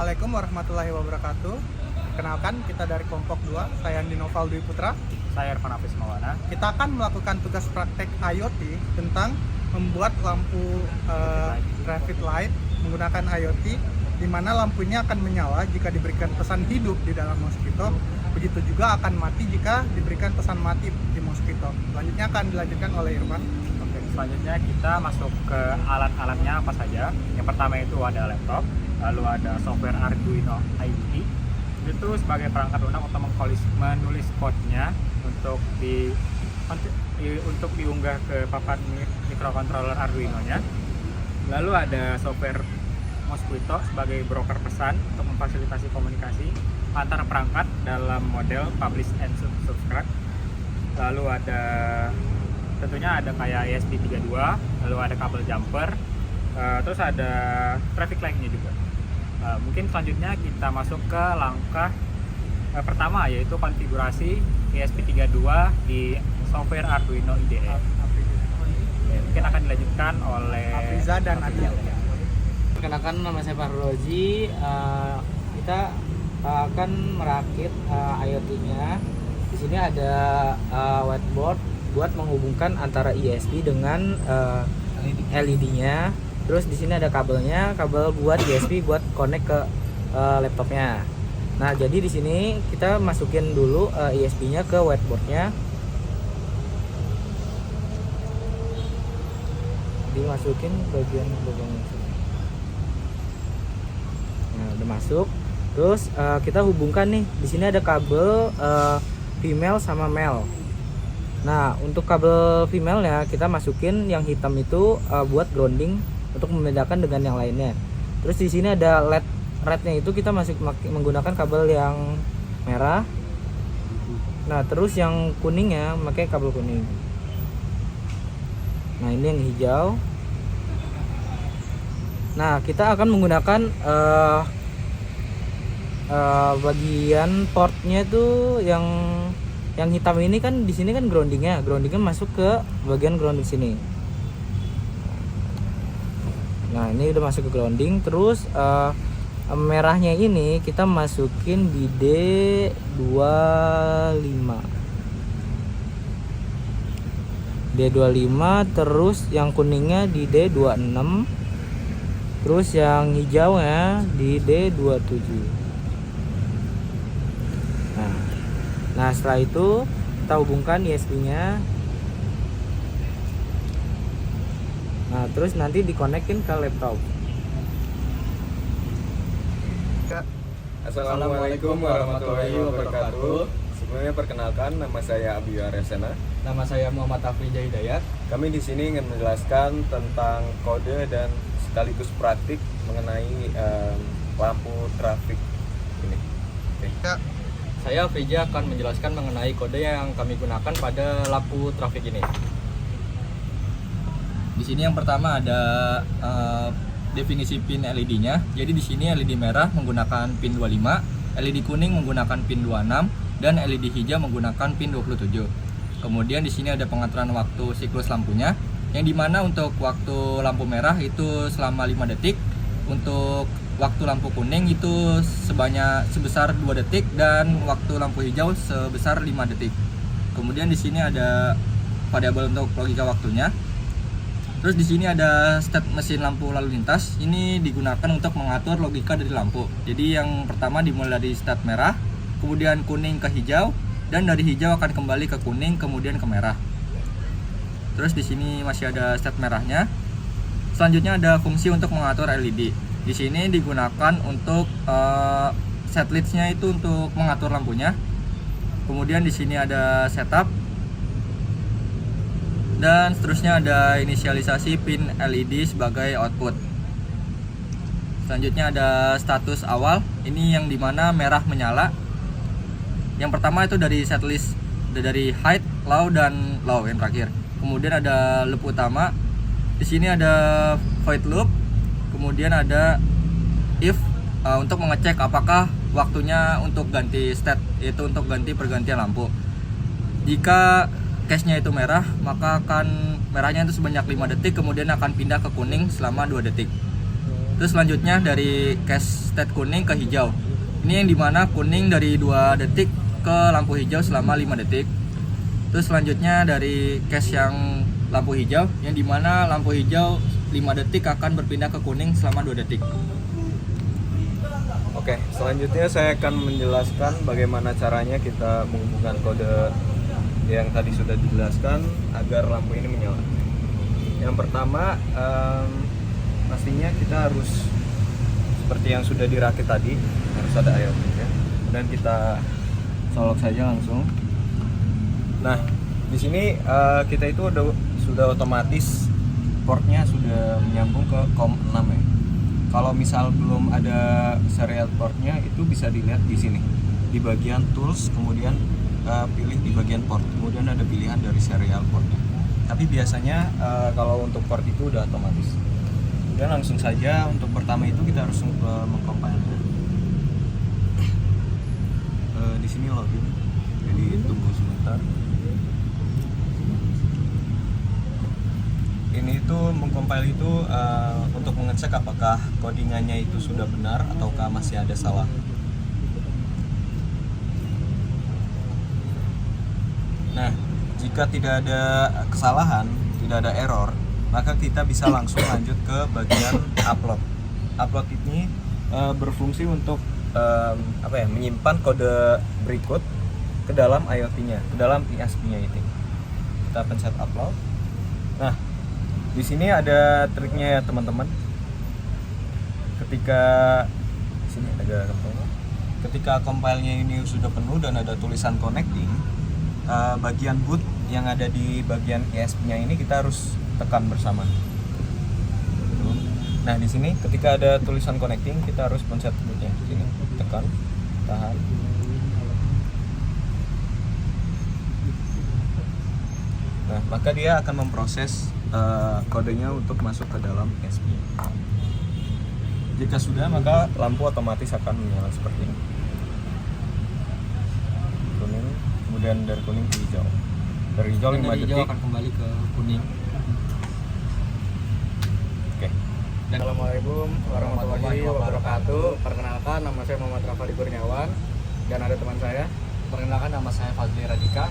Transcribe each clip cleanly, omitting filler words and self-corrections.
Assalamualaikum warahmatullahi wabarakatuh. Kenalkan, kita dari kelompok 2, saya Andi Noval Dwi Putra. Saya Irfan Hafiz Maulana. Kita akan melakukan tugas praktek IoT tentang membuat lampu traffic light menggunakan IoT, di mana lampunya akan menyala jika diberikan pesan hidup di dalam Mosquito. Begitu juga akan mati jika diberikan pesan mati di Mosquito. Selanjutnya akan dilanjutkan oleh Irfan. Oke, selanjutnya kita masuk ke alat-alatnya apa saja. Yang pertama itu ada laptop, lalu ada software Arduino IDE. Itu sebagai perangkat lunak untuk menulis code-nya untuk diunggah ke papan microcontroller Arduino-nya. Lalu ada software Mosquito sebagai broker pesan untuk memfasilitasi komunikasi antar perangkat dalam model publish and subscribe. Lalu tentunya ada kayak ESP32, lalu ada kabel jumper, terus ada traffic light-nya juga. Mungkin selanjutnya kita masuk ke langkah pertama, yaitu konfigurasi ESP32 di software Arduino IDE. Mungkin akan dilanjutkan oleh Afriza dan Adil. Perkenalkan, nama saya Fahru Rozi. Kita akan merakit IoT-nya. Di sini ada whiteboard buat menghubungkan antara ESP dengan LED-nya. Terus di sini ada kabelnya, kabel buat USB buat connect ke laptopnya. Nah, jadi di sini kita masukin dulu ESP-nya ke whiteboard-nya. Dimasukin bagian sini. Nah, udah masuk. Terus kita hubungkan nih. Di sini ada kabel female sama male. Nah, untuk kabel female-nya kita masukin yang hitam itu buat grounding untuk membedakan dengan yang lainnya. Terus di sini ada red-nya itu kita masih menggunakan kabel yang merah. Nah, terus yang kuningnya pakai kabel kuning. Nah, ini yang hijau. Nah, kita akan menggunakan bagian portnya tuh yang hitam ini kan, di sini kan groundingnya masuk ke bagian grounding sini. Nah, ini udah masuk ke grounding. Terus merahnya ini kita masukin di D25, terus yang kuningnya di D26, terus yang hijaunya di D27. Nah, setelah itu kita hubungkan ESP-nya. Nah, terus nanti dikonekin ke laptop. Assalamualaikum warahmatullahi wabarakatuh. Sebelumnya perkenalkan, nama saya Abi Aresena. Nama saya Muhammad Afriza Hidayat. Kami di sini ingin menjelaskan tentang kode dan sekaligus praktik mengenai lampu trafik ini. Ya. Saya Afriza akan menjelaskan mengenai kode yang kami gunakan pada lampu trafik ini. Di sini yang pertama ada definisi pin LED-nya. Jadi di sini LED merah menggunakan pin 25, LED kuning menggunakan pin 26, dan LED hijau menggunakan pin 27. Kemudian di sini ada pengaturan waktu siklus lampunya, yang dimana untuk waktu lampu merah itu selama 5 detik, untuk waktu lampu kuning itu sebesar 2 detik, dan waktu lampu hijau sebesar 5 detik. Kemudian di sini ada variabel untuk logika waktunya. Terus di sini ada state mesin lampu lalu lintas. Ini digunakan untuk mengatur logika dari lampu. Jadi yang pertama dimulai dari state merah, kemudian kuning ke hijau, dan dari hijau akan kembali ke kuning, kemudian ke merah. Terus di sini masih ada state merahnya. Selanjutnya ada fungsi untuk mengatur LED. Di sini digunakan untuk set leads-nya itu untuk mengatur lampunya. Kemudian di sini ada setup, dan seterusnya ada inisialisasi pin LED sebagai output. Selanjutnya ada status awal, ini yang dimana merah menyala. Yang pertama itu dari setlist, dari high, low, dan low yang terakhir. Kemudian ada loop utama. Di sini ada void loop. Kemudian ada if untuk mengecek apakah waktunya untuk ganti state, yaitu untuk ganti pergantian lampu. Jika cache-nya itu merah, maka akan merahnya itu sebanyak 5 detik, kemudian akan pindah ke kuning selama 2 detik. Terus selanjutnya dari case state kuning ke hijau. Ini yang dimana kuning dari 2 detik ke lampu hijau selama 5 detik. Terus selanjutnya dari case yang lampu hijau, yang dimana lampu hijau 5 detik akan berpindah ke kuning selama 2 detik. Oke, selanjutnya saya akan menjelaskan bagaimana caranya kita menghubungkan kode yang tadi sudah dijelaskan agar lampu ini menyala. Yang pertama, pastinya kita harus seperti yang sudah dirakit tadi, harus ada IoT-nya. Dan kita colok saja langsung. Nah, di sini kita itu sudah otomatis portnya sudah menyambung ke COM6 ya. Kalau misal belum ada serial portnya, itu bisa dilihat di sini di bagian tools, kemudian pilih di bagian port, kemudian ada pilihan dari serial portnya. Tapi biasanya kalau untuk port itu udah otomatis. Dan langsung saja untuk pertama itu kita harus mengcompile. Di sini login, jadi tunggu sebentar. Ini itu mengcompile itu untuk mengecek apakah codingannya itu sudah benar ataukah masih ada salah. Nah, jika tidak ada kesalahan, tidak ada error, maka kita bisa langsung lanjut ke bagian upload. Upload ini berfungsi untuk menyimpan kode berikut ke dalam IoT-nya, ke dalam ISP-nya itu. Kita pencet upload. Nah, di sini ada triknya ya teman-teman. Ketika compile-nya ini sudah penuh dan ada tulisan connecting, bagian boot yang ada di bagian ISP-nya ini kita harus tekan bersama. Nah, di sini ketika ada tulisan connecting, kita harus pencet bootnya. Sini, tekan, tahan. Nah, maka dia akan memproses kodenya untuk masuk ke dalam ISP. Jika sudah, maka lampu otomatis akan menyala seperti ini. Kuning, kemudian dari kuning ke hijau. Dari hijau 5 Dari hijau detik. akan kembali ke kuning. Oke. Assalamualaikum warahmatullahi wabarakatuh. Perkenalkan, nama saya Muhammad Rafali Kurniawan dan ada teman saya. Perkenalkan, nama saya Fadli Radika.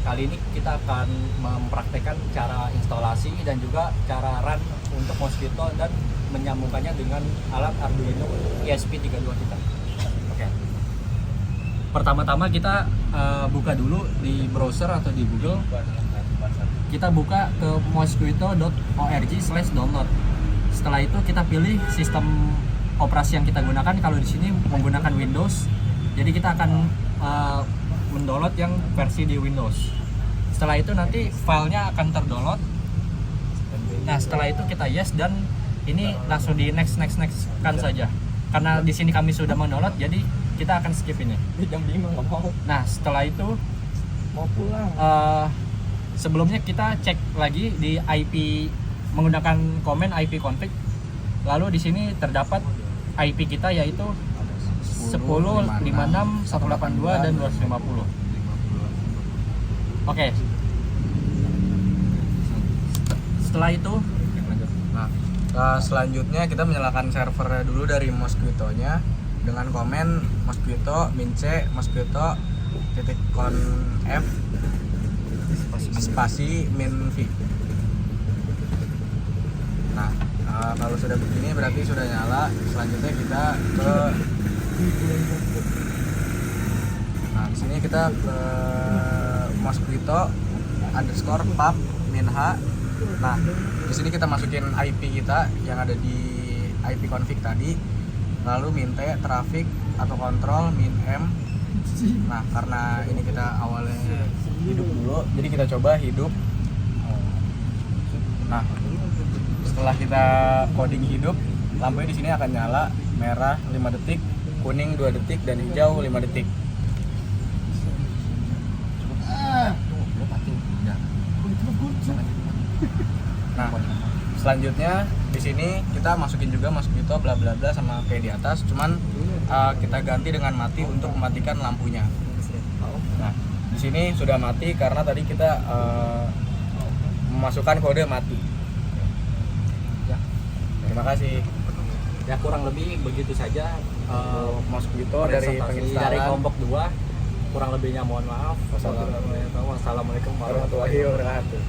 Kali ini kita akan mempraktekkan cara instalasi dan juga cara run untuk Mosquito dan menyambungkannya dengan alat Arduino ESP32 kita. Oke. Pertama-tama kita buka dulu di browser atau di Google. Kita buka ke mosquito.org/download. Setelah itu kita pilih sistem operasi yang kita gunakan. Kalau di sini menggunakan Windows, jadi kita akan mendownload yang versi di Windows. Setelah itu nanti filenya akan terdownload. Nah, setelah itu kita yes dan ini langsung di next kan saja. Karena di sini kami sudah mendownload, jadi kita akan skip ini. Jam 5 nggak mau. Nah, setelah itu Mau pulang. sebelumnya kita cek lagi di IP menggunakan komen IP config. Lalu di sini terdapat IP kita yaitu 10, 56, 182 dan 250. Oke. Setelah itu, selanjutnya kita menyalakan server dulu dari Mosquito-nya dengan komen mosquito -c mosquito .conf spasi -v. Nah, kalau sudah begini berarti sudah nyala. Selanjutnya kita ke di sini kita ke mosquito_pub -h. Nah, di sini kita masukin IP kita yang ada di IP config tadi. Lalu minta traffic atau kontrol -m. Nah, karena ini kita awalnya hidup dulu, jadi kita coba hidup. Nah, setelah kita coding hidup, lampunya di sini akan nyala merah 5 detik, kuning 2 detik dan hijau 5 detik. Nah, selanjutnya di sini kita masukin juga mosquito bla bla bla sama kayak di atas, cuman kita ganti dengan mati untuk mematikan lampunya. Nah, di sini sudah mati karena tadi kita memasukkan kode mati. Ya, terima kasih. Ya kurang lebih begitu saja Mosquito dari presentasi penginstalan. dari kelompok 2. Kurang lebihnya mohon maaf. Wassalamualaikum warahmatullahi wabarakatuh.